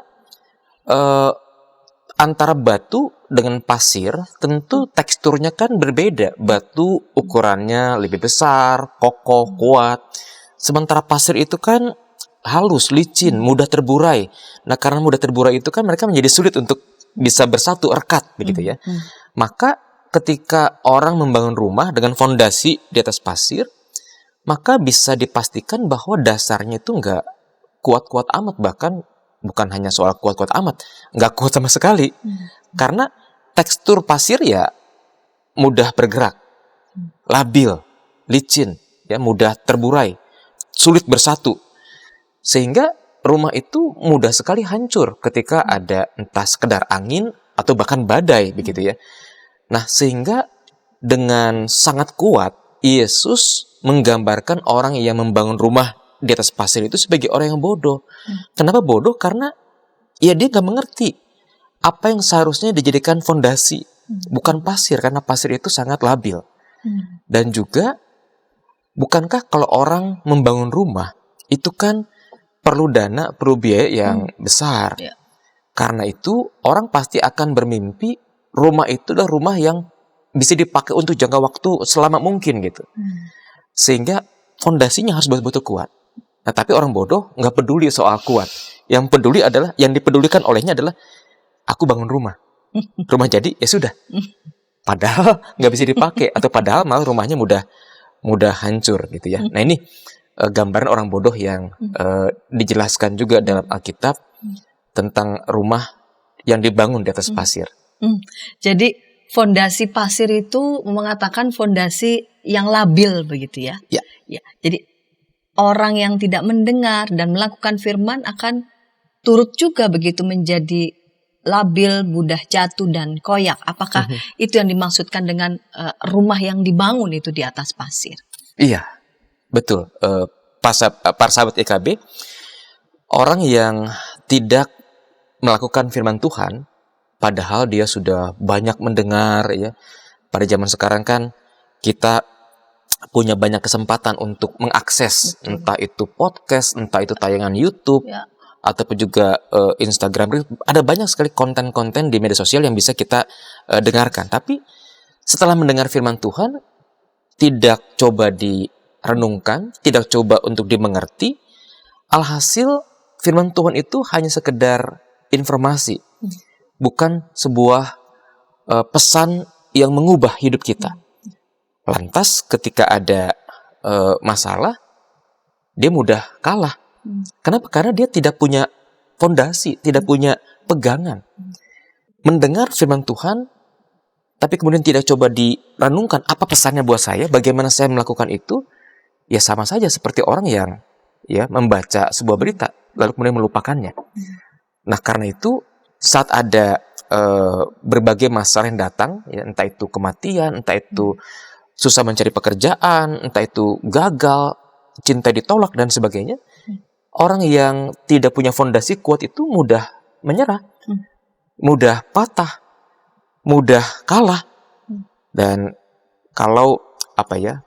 antara batu dengan pasir tentu teksturnya kan berbeda. Batu ukurannya lebih besar, kokoh, kuat. Sementara pasir itu kan halus, licin, mudah terburai. Nah, karena mudah terburai itu kan mereka menjadi sulit untuk bisa bersatu, rekat begitu ya. Maka ketika orang membangun rumah dengan fondasi di atas pasir, maka bisa dipastikan bahwa dasarnya itu nggak kuat-kuat amat, bahkan bukan hanya soal kuat-kuat amat, nggak kuat sama sekali. Karena tekstur pasir ya mudah bergerak, labil, licin, ya mudah terburai, sulit bersatu. Sehingga rumah itu mudah sekali hancur ketika ada entah sekedar angin atau bahkan badai begitu ya. Nah, sehingga dengan sangat kuat Yesus menggambarkan orang yang membangun rumah di atas pasir itu sebagai orang yang bodoh. Kenapa bodoh? Karena ya dia gak mengerti apa yang seharusnya dijadikan fondasi, bukan pasir, karena pasir itu sangat labil. Dan juga bukankah kalau orang membangun rumah itu kan perlu dana, perlu biaya yang besar. Karena itu orang pasti akan bermimpi rumah itu adalah rumah yang bisa dipakai untuk jangka waktu selama mungkin gitu. Sehingga fondasinya harus betul-betul kuat. Nah, tapi orang bodoh nggak peduli soal kuat. Yang peduli adalah, yang dipedulikan olehnya adalah aku bangun rumah. Rumah jadi ya sudah. Padahal nggak bisa dipakai, atau padahal malah rumahnya mudah hancur gitu ya. Nah, ini gambaran orang bodoh yang dijelaskan juga dalam Alkitab tentang rumah yang dibangun di atas pasir. Jadi fondasi pasir itu mengatakan fondasi yang labil begitu ya? Ya. Jadi orang yang tidak mendengar dan melakukan firman akan turut juga begitu menjadi labil, mudah jatuh dan koyak. Apakah itu yang dimaksudkan dengan rumah yang dibangun itu di atas pasir? Iya. Betul, para sahabat YKB, orang yang tidak melakukan firman Tuhan, padahal dia sudah banyak mendengar ya. Pada zaman sekarang kan kita punya banyak kesempatan untuk mengakses, entah itu podcast, entah itu tayangan YouTube, ataupun juga Instagram. Ada banyak sekali konten-konten di media sosial yang bisa kita dengarkan. Tapi setelah mendengar firman Tuhan, tidak coba renungkan, tidak coba untuk dimengerti, alhasil firman Tuhan itu hanya sekedar informasi, bukan sebuah pesan yang mengubah hidup kita. Lantas ketika ada masalah, dia mudah kalah. Kenapa? Karena dia tidak punya fondasi, tidak punya pegangan. Mendengar firman Tuhan, tapi kemudian tidak coba direnungkan apa pesannya buat saya, bagaimana saya melakukan itu, ya sama saja seperti orang yang ya membaca sebuah berita lalu kemudian melupakannya. Nah, karena itu saat ada berbagai masalah yang datang, ya, entah itu kematian, entah itu susah mencari pekerjaan, entah itu gagal, cinta ditolak dan sebagainya, orang yang tidak punya fondasi kuat itu mudah menyerah, mudah patah, mudah kalah. Dan kalau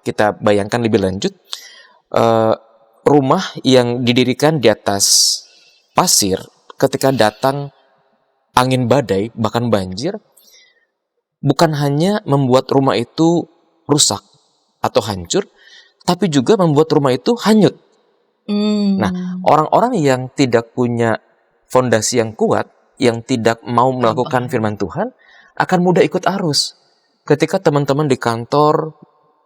kita bayangkan lebih lanjut, rumah yang didirikan di atas pasir ketika datang angin badai, bahkan banjir, bukan hanya membuat rumah itu rusak atau hancur, tapi juga membuat rumah itu hanyut. Nah, orang-orang yang tidak punya fondasi yang kuat, yang tidak mau melakukan firman Tuhan, akan mudah ikut arus. Ketika teman-teman di kantor,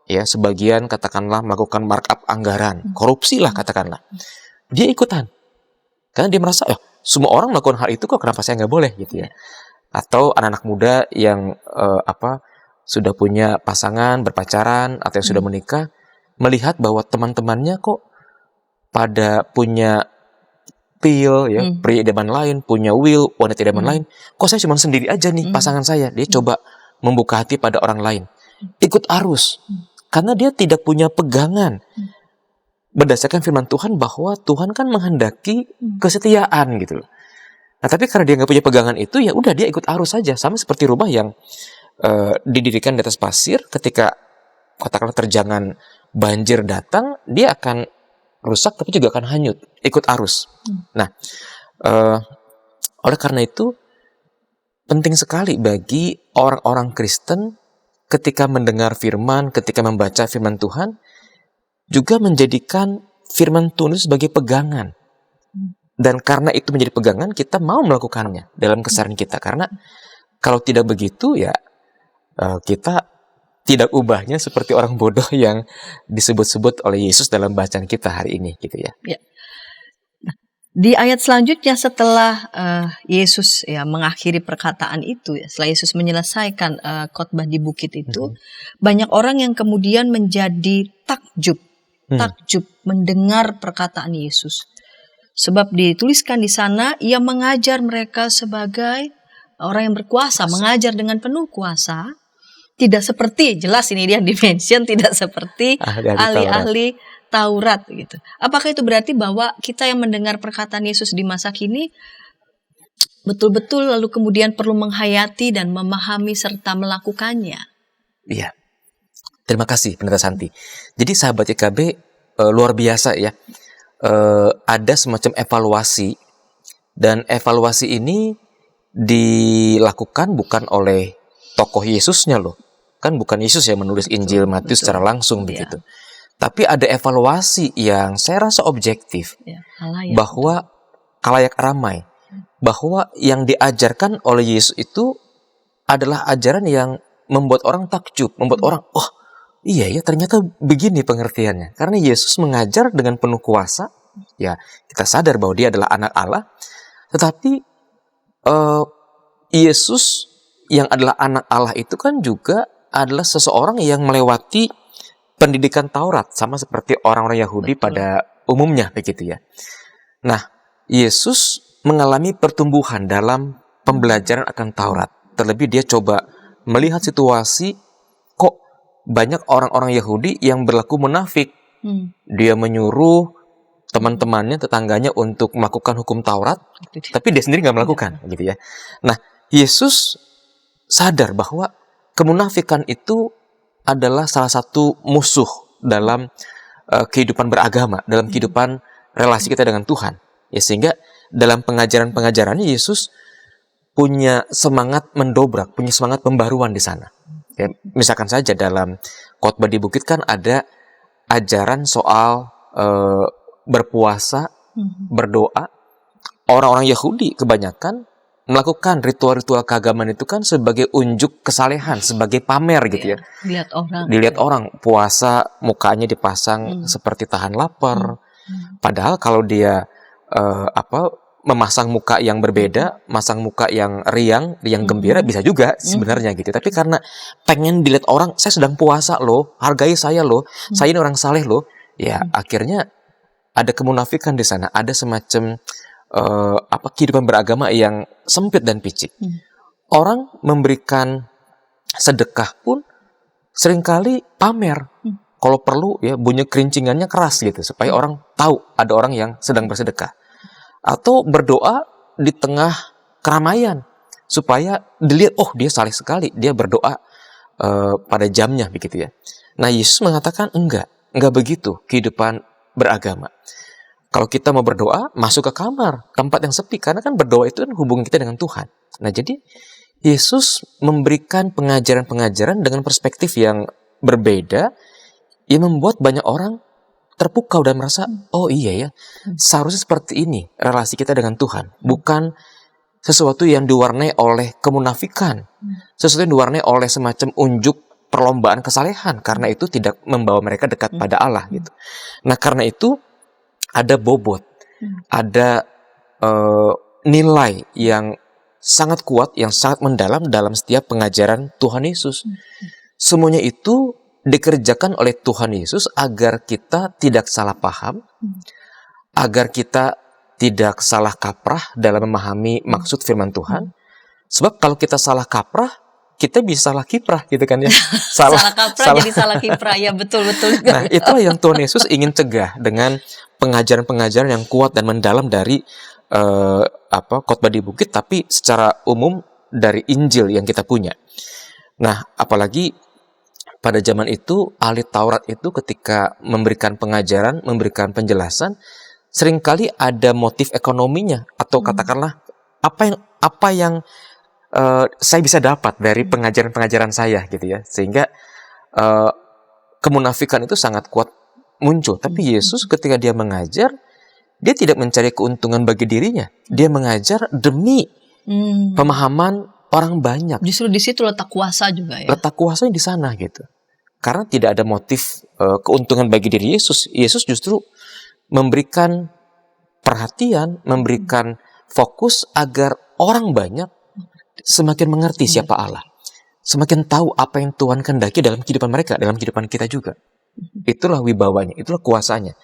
ya sebagian katakanlah melakukan markup anggaran, korupsi lah katakanlah, dia ikutan. Karena dia merasa, semua orang melakukan hal itu kok, kenapa saya nggak boleh gitu ya. Atau anak-anak muda yang sudah punya pasangan, berpacaran, atau yang sudah menikah, melihat bahwa teman-temannya kok pada punya pil, ya, pria idaman lain, punya will, wanita idaman lain, kok saya cuma sendiri aja nih pasangan saya. Dia coba membuka hati pada orang lain, ikut arus, karena dia tidak punya pegangan berdasarkan firman Tuhan bahwa Tuhan kan menghendaki kesetiaan gitu loh. Nah, tapi karena dia nggak punya pegangan itu, ya udah dia ikut arus saja. Sama seperti rumah yang didirikan di atas pasir, ketika katakanlah terjangan banjir datang, dia akan rusak tapi juga akan hanyut, ikut arus. Nah, oleh karena itu penting sekali bagi orang-orang Kristen ketika mendengar firman, ketika membaca firman Tuhan, juga menjadikan firman Tuhan sebagai pegangan. Dan karena itu menjadi pegangan, kita mau melakukannya dalam keseharian kita. Karena kalau tidak begitu, ya kita tidak ubahnya seperti orang bodoh yang disebut-sebut oleh Yesus dalam bacaan kita hari ini, gitu ya. Ya. Di ayat selanjutnya setelah Yesus ya mengakhiri perkataan itu, ya, setelah Yesus menyelesaikan khotbah di bukit itu, banyak orang yang kemudian menjadi takjub mendengar perkataan Yesus. Sebab dituliskan di sana, ia mengajar mereka sebagai orang yang berkuasa, mengajar dengan penuh kuasa. Tidak seperti, jelas ini dia dimention, tidak seperti ahli-ahli Taurat gitu. Apakah itu berarti bahwa kita yang mendengar perkataan Yesus di masa kini betul-betul lalu kemudian perlu menghayati dan memahami serta melakukannya? Iya. Terima kasih Pendeta Santi. Jadi sahabat YKB luar biasa ya. Ada semacam evaluasi, dan evaluasi ini dilakukan bukan oleh tokoh Yesusnya loh. Kan bukan Yesus yang menulis Injil Matius secara langsung begitu. Tapi ada evaluasi yang saya rasa objektif, bahwa khalayak ramai, bahwa yang diajarkan oleh Yesus itu adalah ajaran yang membuat orang takjub, membuat orang, oh iya ya ternyata begini pengertiannya. Karena Yesus mengajar dengan penuh kuasa, ya kita sadar bahwa dia adalah anak Allah, tetapi Yesus yang adalah anak Allah itu kan juga adalah seseorang yang melewati pendidikan Taurat, sama seperti orang-orang Yahudi pada umumnya begitu ya. Nah, Yesus mengalami pertumbuhan dalam pembelajaran akan Taurat. Terlebih dia coba melihat situasi, kok banyak orang-orang Yahudi yang berlaku munafik. Dia menyuruh teman-temannya, tetangganya untuk melakukan hukum Taurat, tapi dia sendiri nggak melakukan, gitu ya. Nah, Yesus sadar bahwa kemunafikan itu adalah salah satu musuh dalam kehidupan beragama, dalam kehidupan relasi kita dengan Tuhan. Ya, sehingga dalam pengajaran-pengajarannya Yesus punya semangat mendobrak, punya semangat pembaruan di sana. Ya, misalkan saja dalam khotbah di bukit kan ada ajaran soal berpuasa, berdoa. Orang-orang Yahudi kebanyakan melakukan ritual-ritual keagamaan itu kan sebagai unjuk kesalehan, sebagai pamer gitu ya. Dilihat orang puasa, mukanya dipasang seperti tahan lapar. Padahal kalau dia memasang muka yang berbeda, masang muka yang riang gembira bisa juga sebenarnya gitu. Tapi karena pengen dilihat orang, saya sedang puasa loh, hargai saya loh, saya ini orang saleh loh. Ya akhirnya ada kemunafikan di sana, ada semacam kehidupan beragama yang sempit dan picik. Orang memberikan sedekah pun seringkali pamer. Kalau perlu ya bunyi kerincingannya keras gitu supaya orang tahu ada orang yang sedang bersedekah. Atau berdoa di tengah keramaian supaya dilihat, oh dia saleh sekali, dia berdoa pada jamnya begitu ya. Nah, Yesus mengatakan enggak begitu kehidupan beragama. Kalau kita mau berdoa, masuk ke kamar, tempat yang sepi. Karena kan berdoa itu kan hubungan kita dengan Tuhan. Nah, jadi Yesus memberikan pengajaran-pengajaran dengan perspektif yang berbeda, yang membuat banyak orang terpukau dan merasa, oh iya ya, seharusnya seperti ini relasi kita dengan Tuhan. Bukan sesuatu yang diwarnai oleh kemunafikan, sesuatu yang diwarnai oleh semacam unjuk perlombaan kesalehan. Karena itu tidak membawa mereka dekat pada Allah gitu. Nah, karena itu ada bobot, ada nilai yang sangat kuat, yang sangat mendalam dalam setiap pengajaran Tuhan Yesus. Semuanya itu dikerjakan oleh Tuhan Yesus agar kita tidak salah paham, agar kita tidak salah kaprah dalam memahami maksud firman Tuhan. Sebab kalau kita salah kaprah, kita bisa salah kiprah gitu kan ya. Salah kaprah jadi salah kiprah, ya betul. Nah, itulah yang Tuhan Yesus ingin cegah dengan pengajaran-pengajaran yang kuat dan mendalam dari khotbah di bukit, tapi secara umum dari Injil yang kita punya. Nah, apalagi pada zaman itu ahli Taurat itu ketika memberikan pengajaran, memberikan penjelasan, seringkali ada motif ekonominya, atau katakanlah apa yang saya bisa dapat dari pengajaran-pengajaran saya gitu ya, sehingga kemunafikan itu sangat kuat muncul. Tapi Yesus ketika dia mengajar, dia tidak mencari keuntungan bagi dirinya, dia mengajar demi pemahaman orang banyak. Justru di situ letak kuasa juga ya. Letak kuasanya di sana gitu. Karena tidak ada motif keuntungan bagi diri Yesus. Yesus justru memberikan perhatian, memberikan fokus agar orang banyak semakin mengerti siapa Allah. Semakin tahu apa yang Tuhan kehendaki dalam kehidupan mereka, dalam kehidupan kita juga. Itulah wibawanya, itulah kuasanya.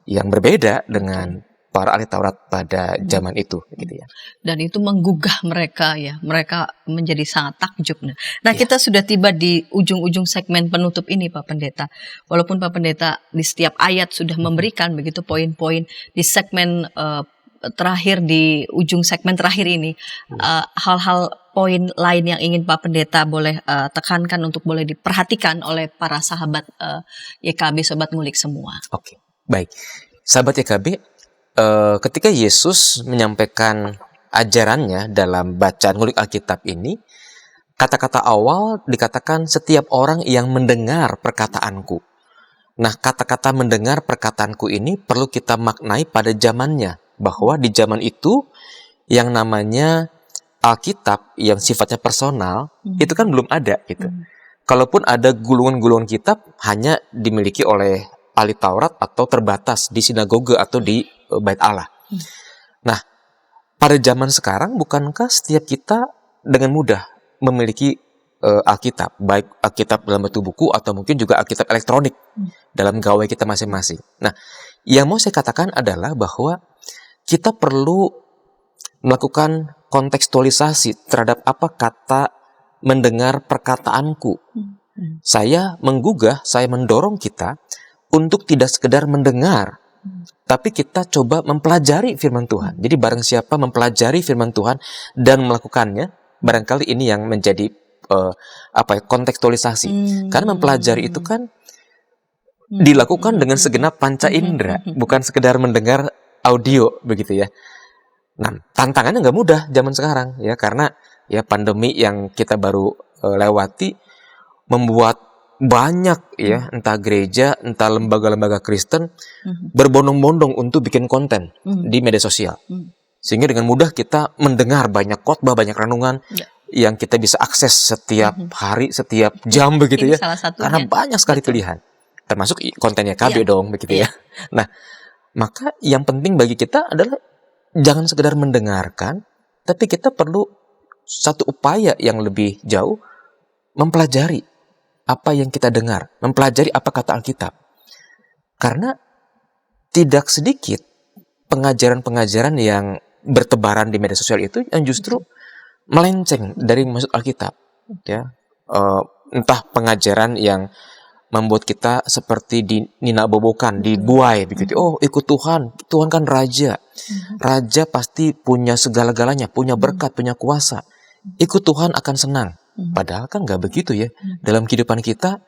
Yang berbeda dengan para ahli Taurat pada zaman itu gitu ya. Dan itu menggugah mereka ya. Mereka menjadi sangat takjub. Nah, kita sudah tiba di ujung-ujung segmen penutup ini Pak Pendeta. Walaupun Pak Pendeta di setiap ayat sudah memberikan begitu poin-poin, di segmen terakhir, di ujung segmen terakhir ini, hal-hal poin lain yang ingin Pak Pendeta boleh tekankan untuk boleh diperhatikan oleh para sahabat YKB, Sobat Ngulik semua. Oke, baik. Sahabat YKB, ketika Yesus menyampaikan ajarannya dalam bacaan ngulik Alkitab ini, kata-kata awal dikatakan setiap orang yang mendengar perkataanku. Nah, kata-kata mendengar perkataanku ini perlu kita maknai pada zamannya, bahwa di zaman itu yang namanya Alkitab yang sifatnya personal itu kan belum ada gitu. Kalaupun ada gulungan-gulungan kitab, hanya dimiliki oleh ahli Taurat atau terbatas di sinagoge atau di Bait Allah. Nah, pada zaman sekarang bukankah setiap kita dengan mudah memiliki Alkitab, baik Alkitab dalam bentuk buku atau mungkin juga Alkitab elektronik dalam gawai kita masing-masing. Nah, yang mau saya katakan adalah bahwa kita perlu melakukan kontekstualisasi terhadap apa kata mendengar perkataanku. Saya menggugah, saya mendorong kita untuk tidak sekedar mendengar, tapi kita coba mempelajari firman Tuhan. Jadi barang siapa mempelajari firman Tuhan dan melakukannya, barangkali ini yang menjadi kontekstualisasi. Karena mempelajari itu kan dilakukan dengan segenap panca indera, bukan sekedar mendengar audio begitu ya. Nah, tantangannya nggak mudah zaman sekarang ya, karena ya pandemi yang kita baru lewati membuat banyak ya, entah gereja, entah lembaga-lembaga Kristen berbondong-bondong untuk bikin konten di media sosial. Sehingga dengan mudah kita mendengar banyak khotbah, banyak renungan yang kita bisa akses setiap hari, setiap jam begitu ya. Karena banyak sekali pilihan. Termasuk kontennya KB dong begitu ya. Nah, maka yang penting bagi kita adalah jangan sekedar mendengarkan, tapi kita perlu satu upaya yang lebih jauh, mempelajari apa yang kita dengar, mempelajari apa kata Alkitab. Karena tidak sedikit pengajaran-pengajaran yang bertebaran di media sosial itu yang justru melenceng dari maksud Alkitab. Ya, entah pengajaran yang membuat kita seperti dininabobokan, dibuai begitu. Oh, ikut Tuhan, Tuhan kan raja. Raja pasti punya segala-galanya, punya berkat, punya kuasa. Ikut Tuhan akan senang. Padahal kan nggak begitu ya. Dalam kehidupan kita,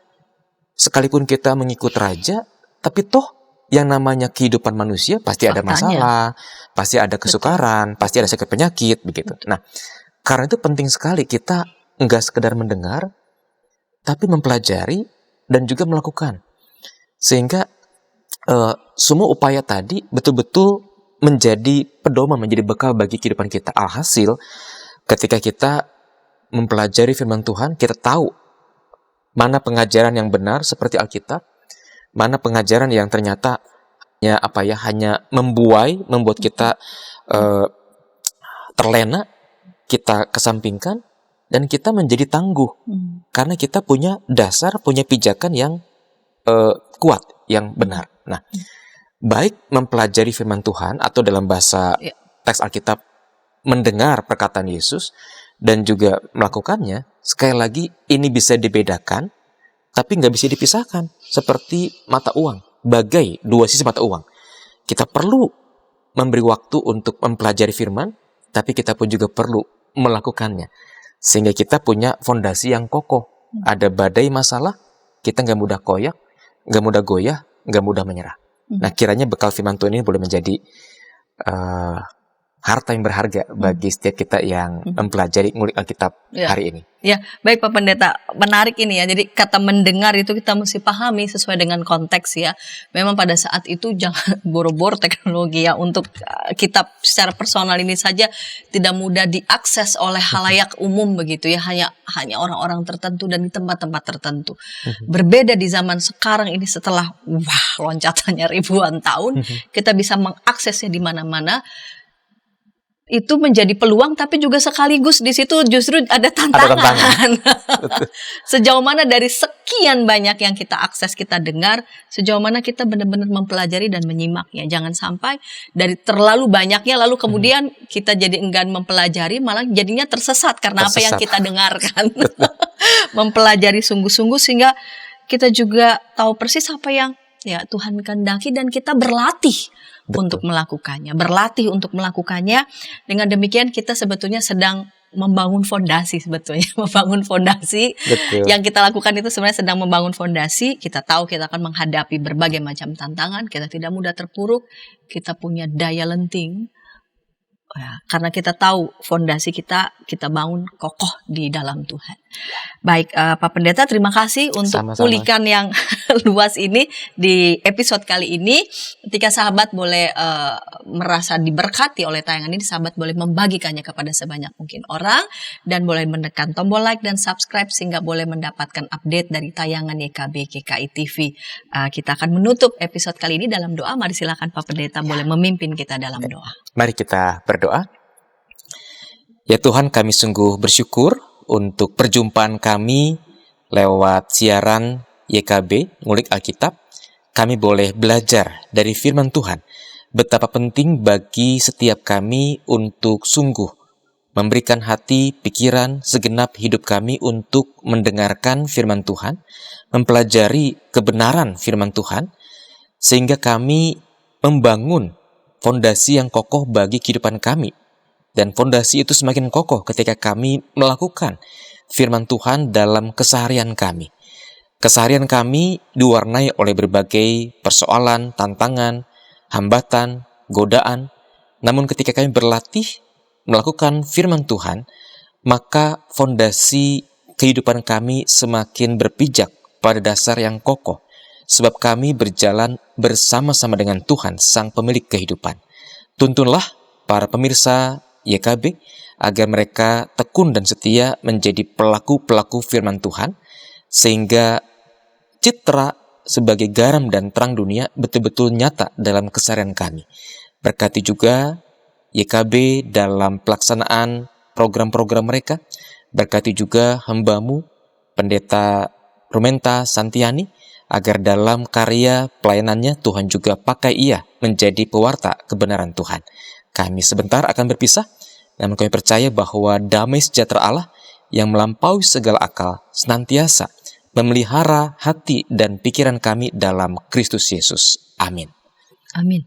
sekalipun kita mengikut raja, tapi toh yang namanya kehidupan manusia pasti ada masalah, pasti ada kesukaran, pasti ada sakit penyakit begitu. Nah, karena itu penting sekali kita nggak sekedar mendengar, tapi mempelajari dan juga melakukan. Sehingga semua upaya tadi betul-betul menjadi pedoman, menjadi bekal bagi kehidupan kita. Alhasil, ketika kita mempelajari firman Tuhan, kita tahu mana pengajaran yang benar seperti Alkitab, mana pengajaran yang ternyata hanya membuat kita terlena, kita kesampingkan, dan kita menjadi tangguh karena kita punya dasar, punya pijakan yang kuat, yang benar. Nah, baik mempelajari firman Tuhan atau dalam bahasa teks Alkitab mendengar perkataan Yesus dan juga melakukannya, sekali lagi ini bisa dibedakan, tapi nggak bisa dipisahkan. Seperti mata uang, bagai dua sisi mata uang. Kita perlu memberi waktu untuk mempelajari firman, tapi kita pun juga perlu melakukannya. Sehingga kita punya fondasi yang kokoh. Ada badai masalah, kita nggak mudah koyak, nggak mudah goyah, nggak mudah menyerah. Nah, kiranya bekal firman Tuhan ini boleh menjadi harta yang berharga bagi setiap kita yang mempelajari ngulik Alkitab hari ini. Ya, baik Pak Pendeta, menarik ini ya. Jadi kata mendengar itu kita mesti pahami sesuai dengan konteks ya. Memang pada saat itu jangan boro-boro teknologi ya, untuk kitab secara personal ini saja tidak mudah diakses oleh halayak umum begitu ya. Hanya orang-orang tertentu dan di tempat-tempat tertentu. Berbeda di zaman sekarang ini, setelah loncatannya ribuan tahun, kita bisa mengaksesnya di mana-mana. Itu menjadi peluang, tapi juga sekaligus di situ justru ada tantangan. Sejauh mana dari sekian banyak yang kita akses, kita dengar, sejauh mana kita benar-benar mempelajari dan menyimaknya. Jangan sampai dari terlalu banyaknya lalu kemudian kita jadi enggan mempelajari, malah jadinya tersesat karena apa yang kita dengarkan. Mempelajari sungguh-sungguh sehingga kita juga tahu persis apa yang Tuhan kehendaki dan kita berlatih untuk melakukannya. Berlatih untuk melakukannya. Dengan demikian kita sebetulnya sedang membangun fondasi sebetulnya. Membangun fondasi. Yang kita lakukan itu sebenarnya sedang membangun fondasi. Kita tahu kita akan menghadapi berbagai macam tantangan. Kita tidak mudah terpuruk. Kita punya daya lenting. Karena kita tahu fondasi kita bangun kokoh di dalam Tuhan. Baik, Pak Pendeta, terima kasih untuk kulikan yang luas ini di episode kali ini. Ketika sahabat boleh merasa diberkati oleh tayangan ini, sahabat boleh membagikannya kepada sebanyak mungkin orang dan boleh menekan tombol like dan subscribe sehingga boleh mendapatkan update dari tayangan YKB GKI TV. Kita akan menutup episode kali ini dalam doa. Mari silakan Pak Pendeta boleh memimpin kita dalam doa. Mari kita berdoa. Ya Tuhan, kami sungguh bersyukur untuk perjumpaan kami lewat siaran YKB, Ngulik Alkitab. Kami boleh belajar dari firman Tuhan. Betapa penting bagi setiap kami untuk sungguh memberikan hati, pikiran, segenap hidup kami untuk mendengarkan firman Tuhan, mempelajari kebenaran firman Tuhan, sehingga kami membangun fondasi yang kokoh bagi kehidupan kami. Dan fondasi itu semakin kokoh ketika kami melakukan firman Tuhan dalam keseharian kami. Keseharian kami diwarnai oleh berbagai persoalan, tantangan, hambatan, godaan. Namun ketika kami berlatih melakukan firman Tuhan, maka fondasi kehidupan kami semakin berpijak pada dasar yang kokoh. Sebab kami berjalan bersama-sama dengan Tuhan, Sang Pemilik kehidupan. Tuntunlah para pemirsa YKB agar mereka tekun dan setia menjadi pelaku-pelaku firman Tuhan, sehingga citra sebagai garam dan terang dunia betul-betul nyata dalam keseharian kami. Berkati juga YKB dalam pelaksanaan program-program mereka. Berkati juga hamba-Mu, Pendeta Rumenta Santiani, agar dalam karya pelayanannya Tuhan juga pakai ia menjadi pewarta kebenaran Tuhan. Kami sebentar akan berpisah, namun kami percaya bahwa damai sejahtera Allah yang melampaui segala akal senantiasa memelihara hati dan pikiran kami dalam Kristus Yesus. Amin. Amin.